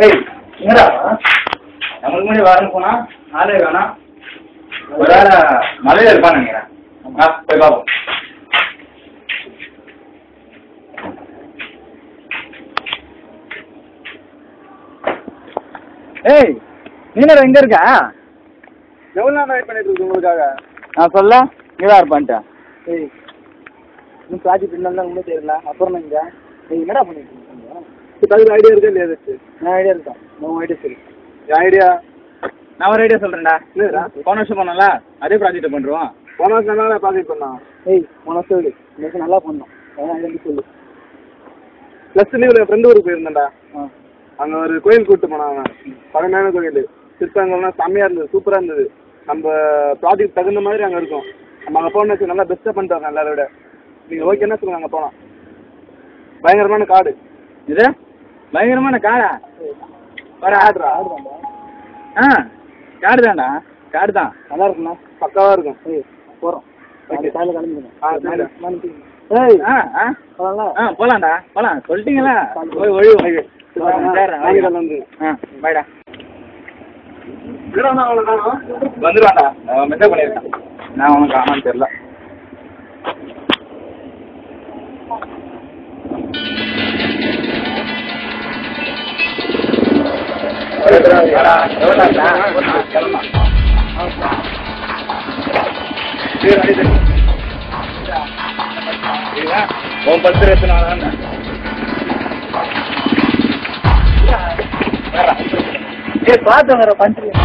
ஏய் என்னடா நம்மளுக்கு முன்னாடி வரணும் போனா ஆளே வேணாம். ஒரு வேளை மலையில இருப்பான்னு நினைக்கிறேன். போய் பார்ப்போம். ஏய் நீனடா எங்க இருக்க? எவ்வளோ நேரம் வெயிட் பண்ணிட்டு இருக்கு உங்களுக்காக? நான் சொல்ல இங்கதான் இருப்பான்ட்டேன். ஏய் இன்னும் ப்ராஜெக்ட் இருந்தாலும் ஒன்றும் தெரியல. அப்புறம் நீங்கள் நீங்கள் என்னடா பண்ணிட்டு இருக்கீங்க? அதுக்கு ஐடியா இருக்கா இல்லையா? ஏதாச்சும் நான் ஐடியா இருக்கேன். உங்கள் ஐடியா சரி. என் ஐடியா நான் ஒரு ஐடியா சொல்றேன்டா. போன வருஷம் பண்ணல அதே ப்ராஜெக்ட் பண்றோம். போன வருஷம் என்ன ப்ராஜெக்ட் பண்ணோம்? ஏய் போன வருஷம் சொல்லு. இந்த வருஷம் நல்லா பண்ணோம். அதான் சொல்லு. ப்ளஸ் லீவில் என் ஃப்ரெண்டு ஊருக்கு போயிருந்தேன்டா. அங்கே ஒரு கோயில் கூப்பிட்டு போனான். அவன் பழமையான கோயில் திருப்பங்கள்லாம் செம்மையாக இருந்தது, சூப்பராக இருந்தது. நம்ம ப்ராஜெக்ட் தகுந்த மாதிரி அங்கே இருக்கும். நம்ம அங்கே போகணும்னு வச்சு நல்லா பெஸ்ட்டாக பண்ணிட்டு வரலாம் எல்லாரோட விட. நீங்கள் ஓகேன்னா சொல்லுங்கள், அங்கே போகலாம். பயங்கரமான காடு. இது பயங்கரமான காடா? வர ஆடுறா ஆடுதாண்டா. காடு தான்டா, காடு தான். நல்லா இருக்குண்ணா, பக்காவாக இருக்கும். ஏய் போகிறோம். ஓகே காலையில் கிளம்பிடுங்க. போலாம்டா போலாம். சொல்லிட்டீங்களா? போய் ஒழிவு பாய்டா. வந்துடுவான்டா. மெசேஜ் பண்ணியிருக்கேன். நான் உனக்கு ஆமான்னு தெரியல. உன் பத்து எத்தனை பார்த்து வர பண்றீங்க.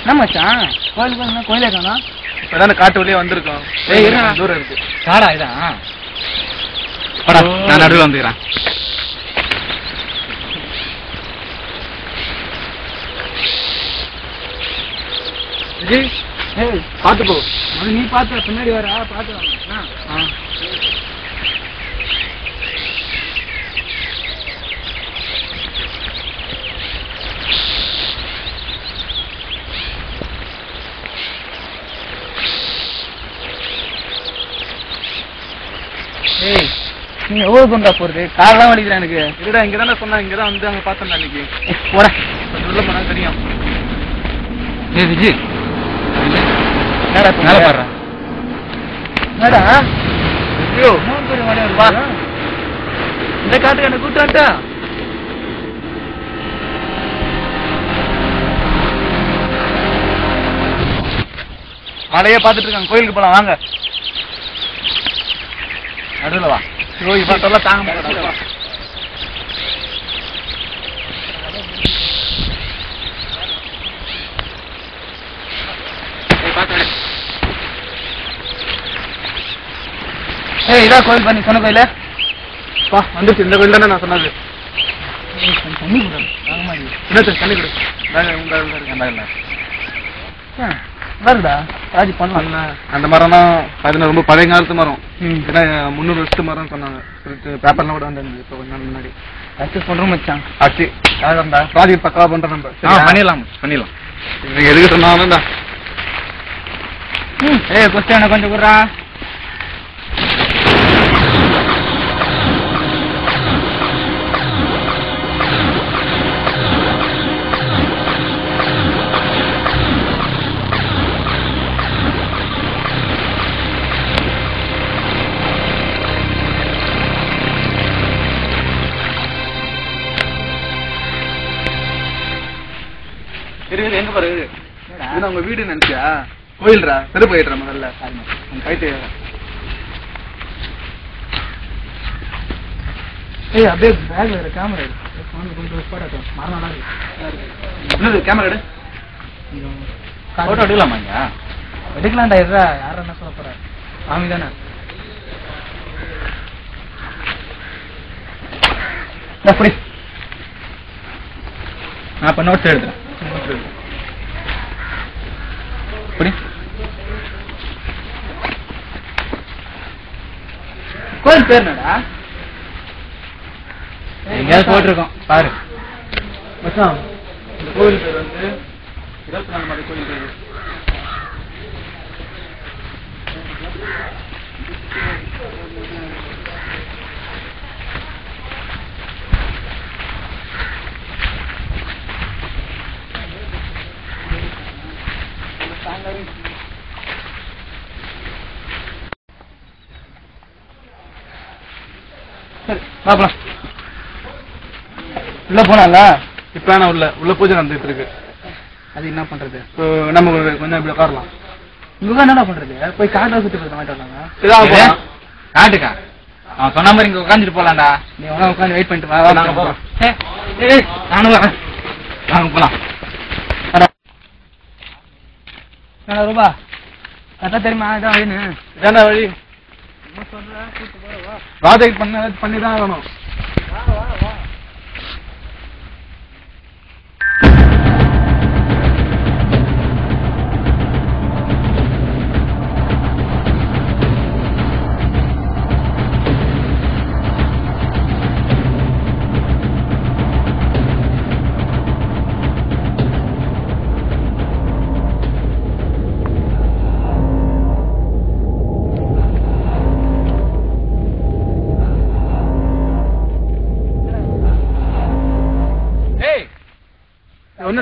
என்ன மச்சான் கோயிலுக்கு கோயிலே காணா? இப்பதானே காட்டு வழியே வந்திருக்கோம். தூரம் இருக்கு. காடா இதான்? நான் நடுவில் வந்துக்கிறேன். பார்த்து போ. நீ பார்த்து பின்னாடி வர பார்த்து வாங்க. நீங்க எவ்வளவு தூண்டா போறது? காரெல்லாம் வலிக்கிறேன் எனக்கு. இல்லடா இங்க தானே சொன்னா, இங்க தான் வந்து அங்க பார்த்தேன் அன்னைக்கு. போட உள்ள போனா தெரியும். ஏய் விஜய், என்னடா மேல பாடுற? என்னடா ஐயோ பெரிய மழை வருவா. இந்த காட்டுக்கு என்ன கூட்டாட்டா? மழையே பார்த்துட்டு இருக்காங்க. கோயிலுக்கு போலாம் வாங்க. நடுவில் வா. ஐயோ இப்ப சொல்ல தாங்க மாட்டேன். ஏய் இதான் கோயில் பண்ணி சொன்ன கோயில வந்துச்சு. இந்த கோயில் தானே நான் சொன்னது. தண்ணி கொடு. என்ன தண்ணி கொடு. வருடா ராஜி பண்ணலாம். அந்த மரம்னா அது ரொம்ப பழைய காலத்து மரம். ஏன்னா 300 வருஷத்து மரம் சொன்னாங்க. பேப்பர்லாம் கூட வந்து இப்போ கொஞ்ச நாள் முன்னாடி. அடுத்து சொல்றோம் மச்சான். ஆச்சு ப்ராஜெக்ட் பக்காவா பண்றோம் நம்ம. பண்ணிடலாம். நீங்க எதுக்கு சொன்னாலும் தான். ஏய் கொஸ்டின் கொஞ்சம் விடுறா. எங்க பாரு இது உங்க வீடு நினைச்சியா? கோயில்ரா. தெரு போயிடுற முதல்ல போயிட்டு. ஏய் அப்படியே பேக்ல இருக்கு கேமரா இருக்கு. என்னது கேமரா எடு. போட்டோ எடுக்கலாமா? இங்க எடுக்கலாம்டா. இதுடா யாரும் என்ன சொல்ல போற? சாமி தானே. அப்படி நான் இப்ப நோட்ஸ் எழுதுறேன். கோயில் பேர் என்னடா? எங்கேயாவது போட்டிருக்கோம் பாரு மச்சான். இந்த கோயில் பேர் வந்து 24 மாடி கோயில் பேரு. பாக்கலாம். உள்ள போனால இப்ப நான் உள்ள பூஜை நடந்துட்டு இருக்கு. அது என்ன பண்றது? இப்போ நம்ம கொஞ்சம் இப்படி உட்காரலாம். இங்க என்னடா பண்றது? போய் காட்டுல சுத்தி பார்த்து மாட்டே வந்தாங்க. காட்டுக்கா? அவன் சொன்ன மாதிரி இங்க உட்காந்துட்டு போலாம்டா. நீ உட்காந்து வெயிட் பண்ணிட்டு வா. நாங்க போறோம். நானும் வரேன். வாங்க போலாம். ரூபா கரெக்டா தெரியுமா? இதான் வழின்னு. இதாண்டா வழி. ப்ராஜெக்ட் பண்ணிதான் ஆகணும். ஒண்ணு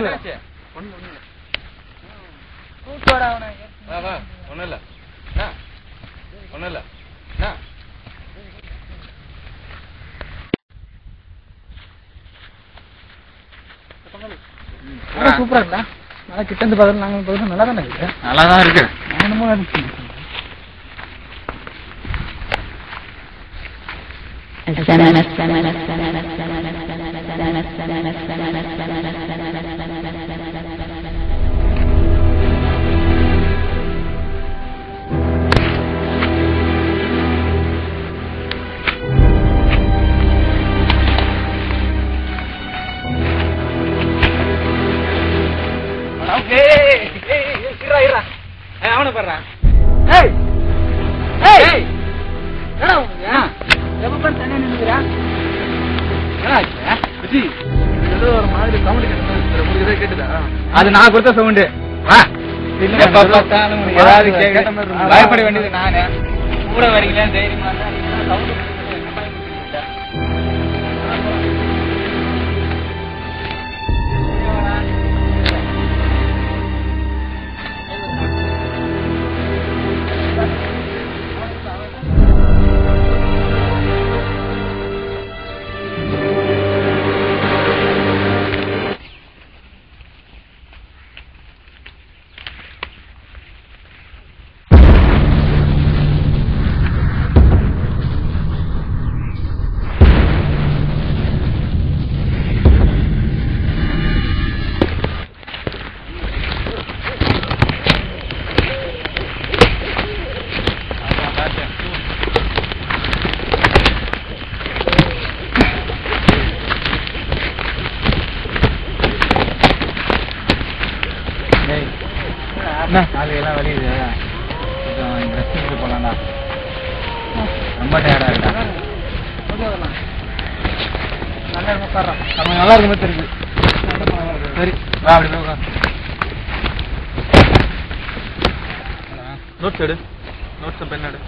இல்ல சூப்பரா இருக்கா? நல்லா கிட்ட இருந்து பார்த்து நாங்க பார்த்து நல்லா தானே இருக்கு. நல்லா தான் இருக்கு. என்னமோ இருக்கு. அவனை பாடுறான். அது நான் கொடுத்த சவுண்டு. பயப்பட வேண்டியது நானு கூட வரீங்களா தைரியமா என்ன காலையெல்லாம் வலியுது, கொஞ்சம் ரெஸ்ட் எடுத்து போகலாம்டா. ரொம்ப டயர்டாக இருக்கா? நல்லா இருக்கும் உட்காடுறான். நம்ம நல்லா இருக்குமே தெரியுது. சரி வா அப்படி போய் உட்கார். நோட்ஸ் எடு, நோட்ஸ் பென் எடு.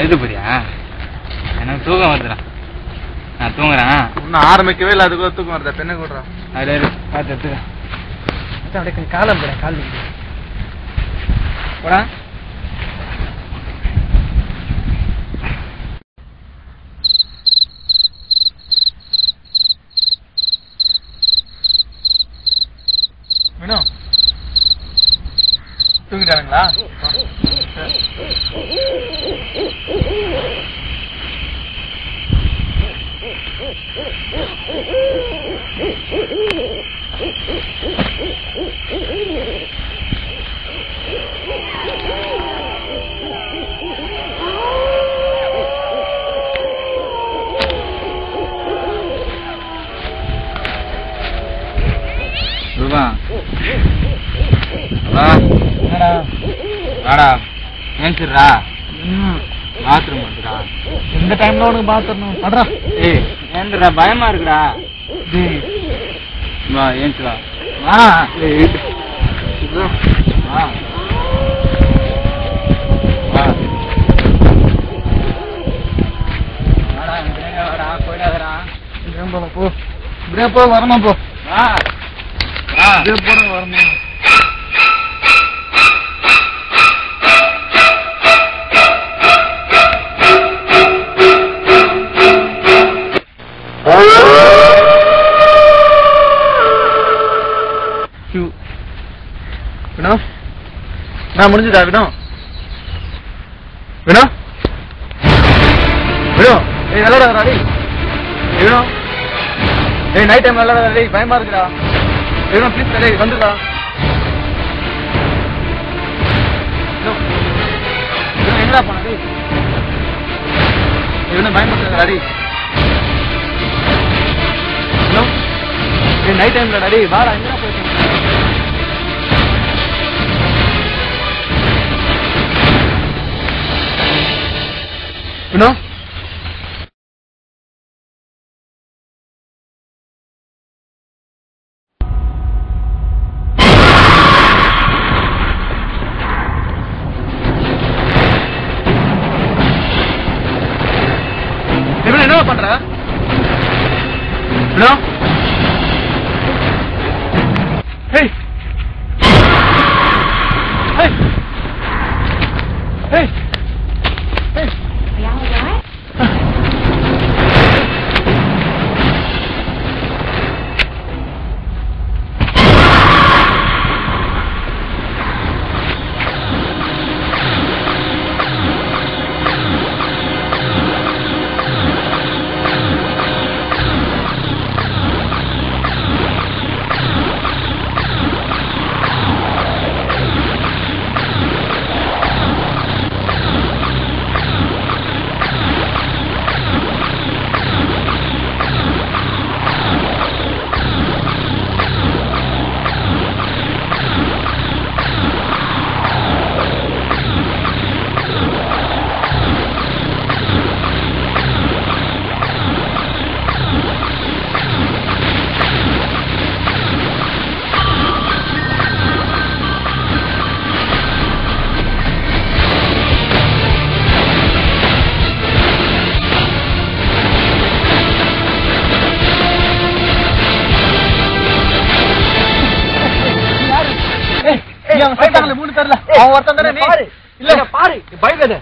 எது புரியா? எனக்கு தூக்கம் வருதுடா, நான் தூங்குறேன். இன்னும் ஆரம்பிக்கவே இல்லை, அதுக்குள்ள தூக்கம் வருதா? பெண்ணை கூடுறா. அதில் பார்த்து எடுத்துக்க. அப்படியே கொஞ்சம் காலம் போட, கால் போடா. வேணும் தூங்கிட்டாருங்களா? ரூபா என்னடா? வாடா ஏன்சிடுறா, பாத்ரூம் வந்துடா. எந்த டைம்ல உனக்கு பாத்ரூம் படுறா? ஏய் ஏன்டா பயமா இருக்குடா. வா ஏன்சிடா, வா வா வா வாடா, வாடா போயிடாதடா. போ இப்படியே போ, வரமா போ. வா வா போட வரமா. வினோம் நான் முடிஞ்சுதா? வினோம் வினோம் வினோம் ஏய் விளையாடாதடா டேய். வினோம் ஏய் நைட் டைம் விளையாடாதடா டேய், பயமா இருக்குடா. வினோம் ப்ளீஸ் டேய் வந்துடா. வினோம் என்னடா பண்ண டேய்? வினோம் பயமா டேய். வினோம் ஏய் நைட் டைம்ல டேய் வாடா, எங்கடா போயிட்டு? வினோம் என்ன பண்ற? வினோம் ஹேய் ஹேய் ஹேய் ஹேய் மூணு பேர்ல அவன் ஒருத்தன் தானே நீ? இல்ல பாரு பயப்படாத,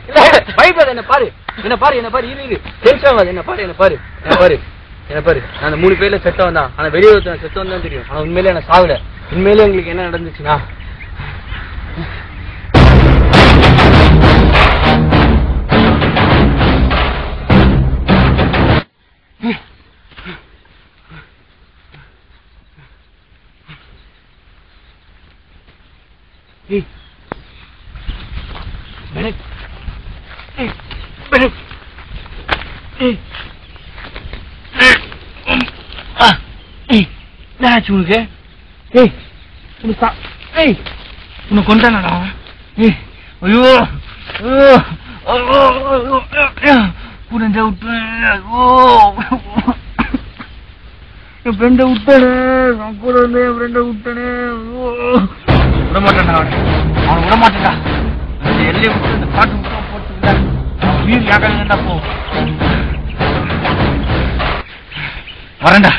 பயப்படாத, என்ன பாரு, என்ன பாரு, என்ன பாரு, இரு டென்ஷன் ஆகாது, என்ன பாரு, என்ன பாரு, என்ன பாரு, என்ன பாரு. நான் அந்த 3 பேர்ல செத்தவன் தான், ஆனா வெளியே ஒருத்தன் செத்தவன் தான் தெரியும். ஆனா உண்மையிலே என்ன சாவல. உண்மையிலே உங்களுக்கு என்ன நடந்துச்சுன்னா உன்னை கொண்டானடா. ஐயோ புரிஞ்ச விட்டேன். என் ஃப்ரெண்டை விட்டானே, நான் கூட வந்து என் ஃப்ரெண்டை விட்டானே. விட மாட்டேன்டா அவனை விட மாட்டேன்டா. அந்த எல்லையை விட்டு இந்த பாட்டு விட்டு போட்டு உயிர் யாக்காதுடா. போ வரேன்டா.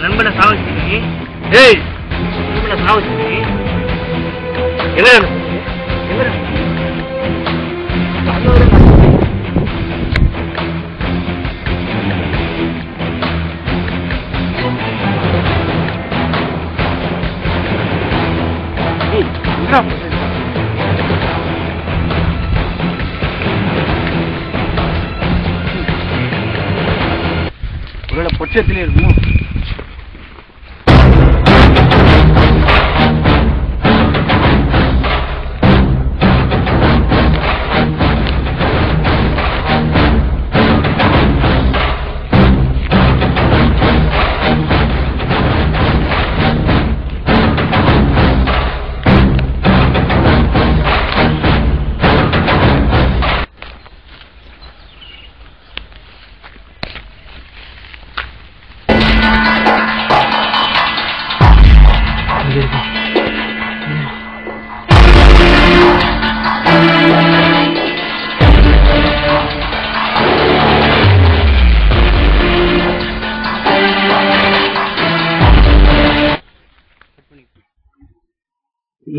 நண்பனை சாவச்சு ஒருவேளை பொச்சத்திலே இருக்குமோ?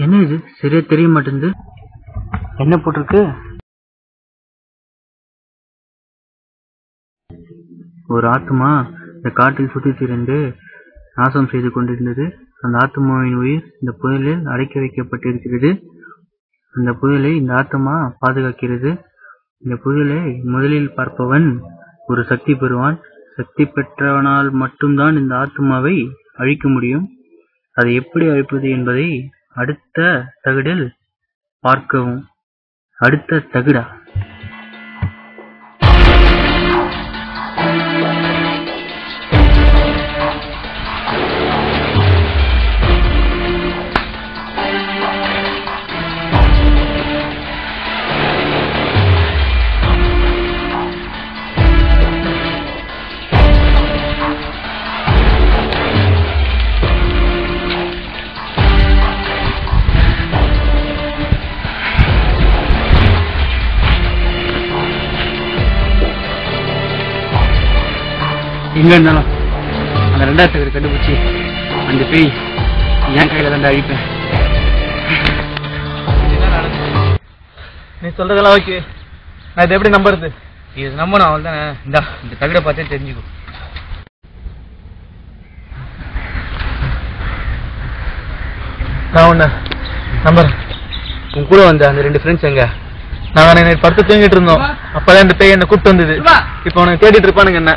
என்ன இது சரியா தெரிய மாட்டேங்குது. என்ன போட்டிருக்கு? ஒரு ஆத்மா இந்த காட்டில் சுற்றி திரிந்து நாசம் செய்து கொண்டிருந்தது. அந்த ஆத்மாவின் உயிர் இந்த புயலில் அடைக்க வைக்கப்பட்டிருக்கிறது. அந்த புயலை இந்த ஆத்மா பாதுகாக்கிறது. இந்த புயலை முதலில் பார்ப்பவன் ஒரு சக்தி பெறுவான். சக்தி பெற்றவனால் மட்டும்தான் இந்த ஆத்மாவை அழிக்க முடியும். அதை எப்படி அழிப்பது என்பதை அடுத்த தகடில் பார்க்கவும். அடுத்த தகடா? எங்க இருந்தாலும் அந்த 2வது தகடு கண்டுபிடிச்சி அந்த பேய் என் கையில தான் அழிப்பேன். நீ சொல்றதெல்லாம் ஓகே. நான் இதை எப்படி நம்புறது? இது நம்பணும் அவள் தானே. இந்த தகடை பார்த்தே தெரிஞ்சுக்கும். நான் உன்ன நம்புறேன். உன் கூட வந்த அந்த 2 ஃப்ரெண்ட்ஸ் எங்க? நாங்க நைட் படுத்து தூங்கிட்டு இருந்தோம். அப்பதான் இந்த பேய் என்ன கூப்பிட்டு வந்தது. இப்ப உனக்கு தேடிட்டு இருப்பானுங்க என்ன.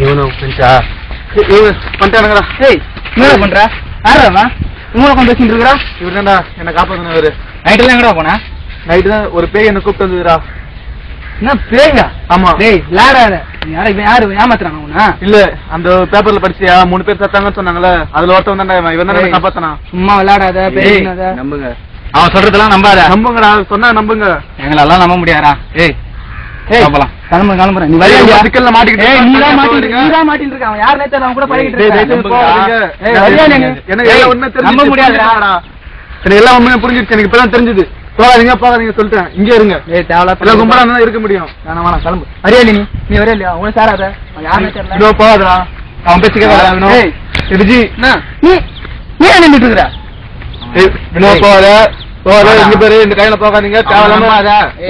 இவனும் ஃப்ரெண்ட்ஸா? இவங்க பண்ணிட்டானுங்களா? என்ன பண்ற? யாரா உங்களை கொண்டு பேசிட்டு இருக்கிறா? இவர் தான்டா என்ன காப்பாத்தினவரு. நைட்டு எங்கடா போனா? நைட்டு தான் ஒரு பேய் என்ன கூப்பிட்டு வந்ததுடா. என்ன பேயா? ஆமா. டேய் விளையாடாத. யாரு ஏமாத்துறாங்க உன்ன? இல்ல அந்த பேப்பர்ல படிச்சியா 3 பேர் செத்தாங்கன்னு சொன்னாங்கல்ல, அதுல ஒருத்தவன் தான்டா இவன் தான் காப்பாத்தனா. சும்மா விளையாடாத, பேசாத. நம்புங்க. அவன் சொல்றதெல்லாம் நம்பாத. நம்புங்கடா, சொன்னா நம்புங்க. எங்களெல்லாம் நம்ப முடியாதா? ஏய் கிளம்பலாம். கிளம்புறேன். நீ வரையா சிக்கல்ல மாட்டிக்கிட்டு நீதான் மாட்டிட்டு இருக்க. அவன் யாருனே தெரியல. அவன் கூட பழகிட்டு இருக்கான். நம்ப முடியாதுடா. எனக்கு எல்லாம் உண்மையா புரிஞ்சிருச்சு. எனக்கு இப்பதான் தெரிஞ்சது. போகாதீங்க சொல்லிட்டேன். இங்கே இருங்க. எல்லாம் கும்பலா இருந்தா இருக்க முடியும். வேணாம் கிளம்பு. வரையா நீ வரையா இல்லையா? உன சாராத. யாருனே தெரியல. போகாதடா. அவன் பேசிக்க விஜி. நீ நின்றுட்டு இருக்கிற. போகாத. இங்க பேரு இந்த கையில போகாதீங்க தேவையில்லாம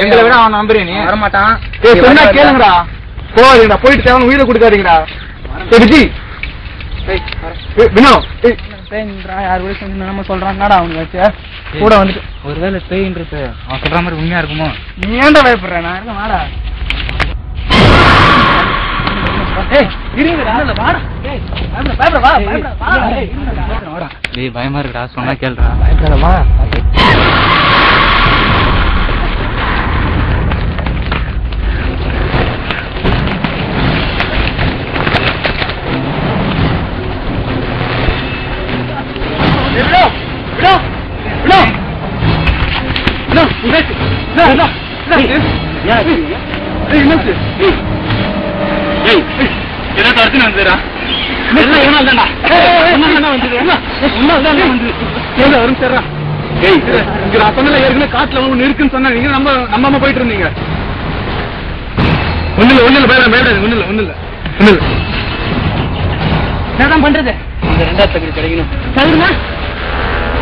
எங்களை விட அவன் நம்புறேன் நீ வரமாட்டான் சொன்னா கேளுங்கடா போறீங்கடா போயிட்டு தேவை வீடு கொடுக்காதீங்கடா சரி வினோ யாரு கூட சேர்ந்து நம்ம சொல்றாங்கடா அவங்க வச்சு கூட வந்துட்டு ஒருவேளை பேயின்றது அவன் சொல்ற மாதிரி உண்மையா இருக்குமோ நீ ஏன்டா பயப்படுற நான் இருக்க வாடா பயமா இருக்குடா சொன்னா கேளுடா பயப்படாதவா காட்டுல ஒண்ணு இருக்குன்னு சொன்னா நீங்க நம்பாம போயிட்டு இருந்தீங்க. ஒண்ணு இல்ல என்னதான் பண்றது? இந்த 2வது தகுதி கிடைக்கணும். தகுதினா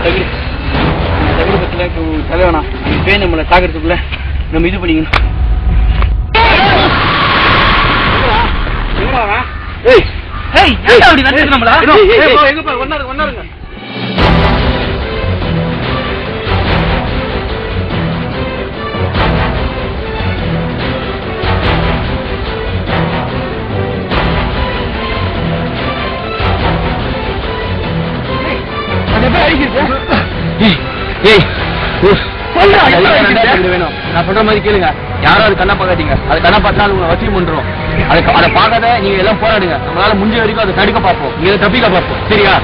தகுதி பத்தில தலைவனா பேய் நம்மளை தாக்குறதுக்குள்ள நம்ம இது பண்ணிக்கணும். ஒன்னாருங்க நான் சொல்ற மாதிரி கேளுங்க. யாரும் அது கண்ணா பார்க்காதீங்க. அது கண்ணா பார்த்தா உங்களை வசியம் பண்றோம். அதை பார்க்காத நீங்க எல்லாம் போராடுங்க. நம்மளால முடிஞ்ச வரைக்கும் அதை தடுக்க பார்ப்போம். நீங்க தப்பிக்க பார்ப்போம். சரியா?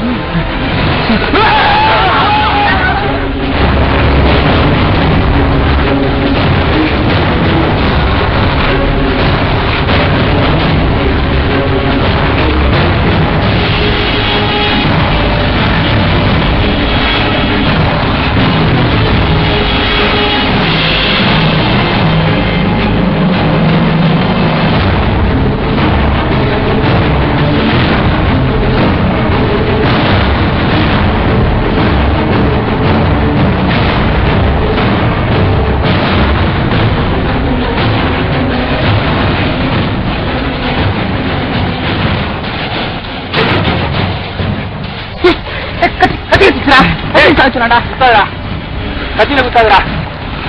கத்தியில குத்தாதுடா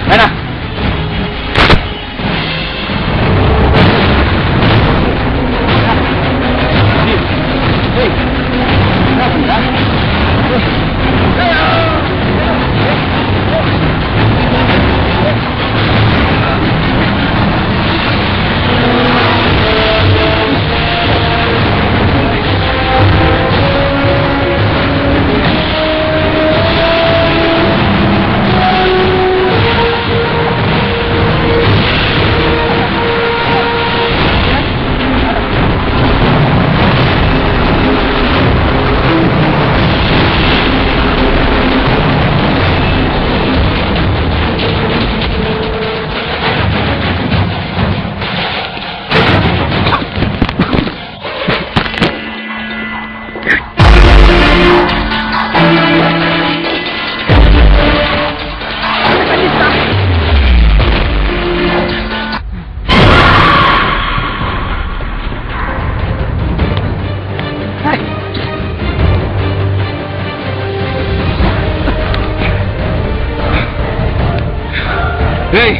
வேணா. Hey!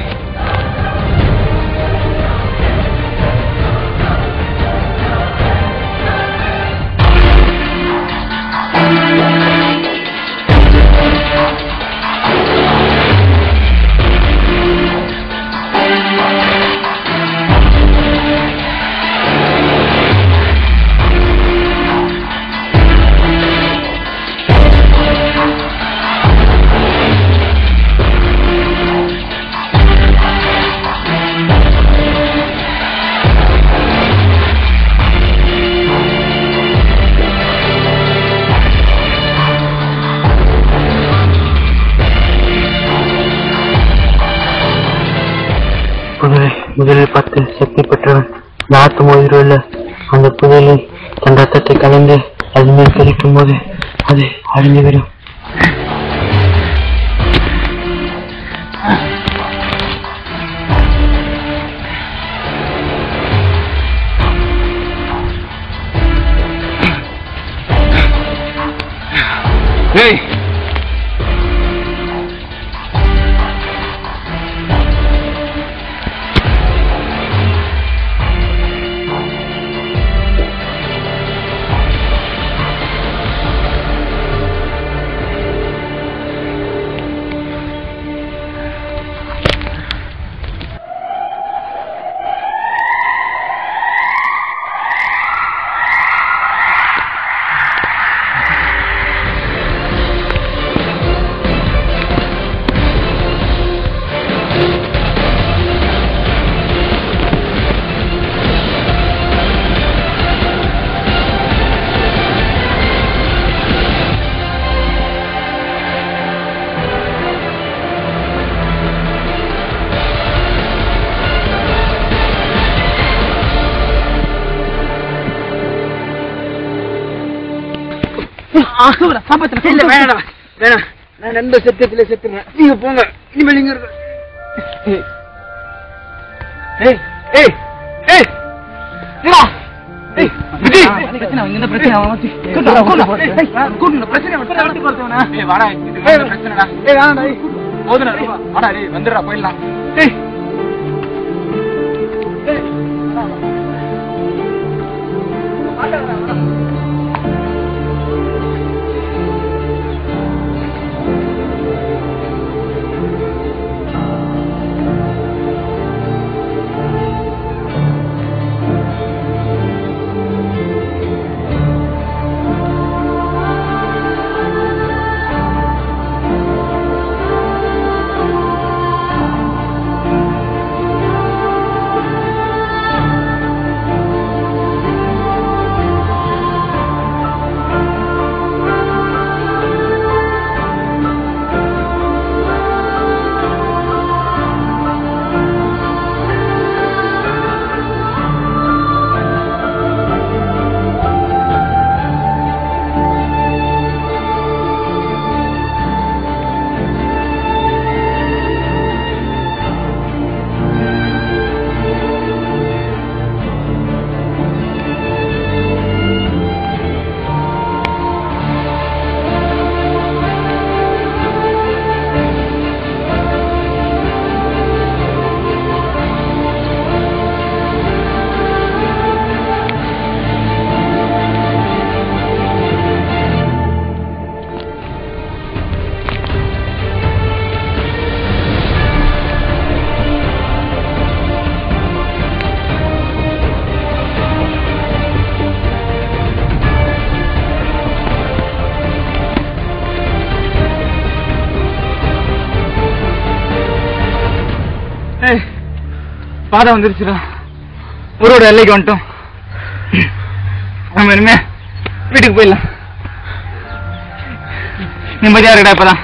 முதலில் பார்த்து சக்தி பெற்றவன் நாட்டு மோதிரவில் அந்த புதையலை தன் ரத்தத்தை கலந்து அது மேல் கழிக்கும் போது அது அழிந்துவிடும். சாப்பாத்துல இல்ல வேணாம் வேணாம் நான் நண்ப செத்துல செத்துறேன் நீங்க போங்க இனிமேல் இங்க இருக்க ஏய் ஏய் ஏய் வா ஏய் பிரச்சனை இந்த பிரச்சனை கூட்டு பிரச்சனை வந்து போறவனா ஏய் வாடா இது பிரச்சனைடா ஏய் வாடா ஏய் போதுடா வாடா டேய் வந்துடா போயிடலாம் ஏய் ஏய் வாடா பாதை வந்துருச்சுடா ஊரோட எல்லைக்கு வந்துட்டோம் நம்ம இனிமே வீட்டுக்கு போயிடலாம் நிம்மதியா இருக்கடா இப்பதான்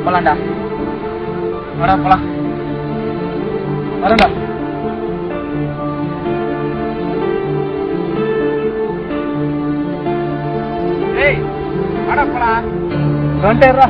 போலாம்டா வரா போலாம் வரண்டா ஏய் வாடா போலாம் வந்துடுறா